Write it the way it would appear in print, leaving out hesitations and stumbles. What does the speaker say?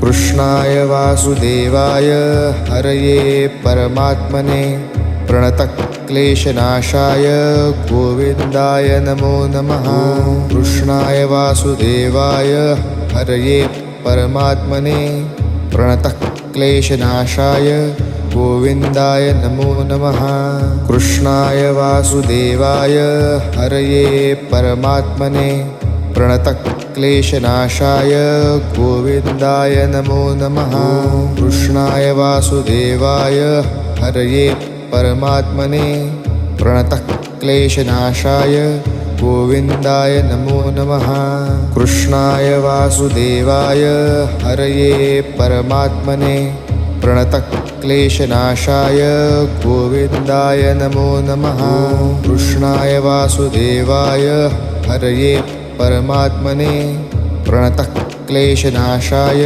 कृष्णाय वासुदेवाय हरये परमात्मने प्रणतक्लेशनाशाय गोविन्दाय नमो नमः। कृष्णाय वासुदेवाय हरये परमात्मने प्रणतक्लेशनाशाय गोविन्दाय नमो नमः। कृष्णाय वासुदेवाय हरये परमात्मने प्रणतक्लेशनाशाय गोविन्दाय नमो नमः। कृष्णाय वासुदेवाय हरये परमात्मने प्रणतक्लेशनाशाय गोविन्दाय नमो नमः। कृष्णाय वासुदेवाय हरये परमात्मने प्रणतक्लेशनाशाय गोविन्दाय नमो नमः। कृष्णाय वासुदेवाय हरये परमात्मने प्रणतक्लेशनाशाय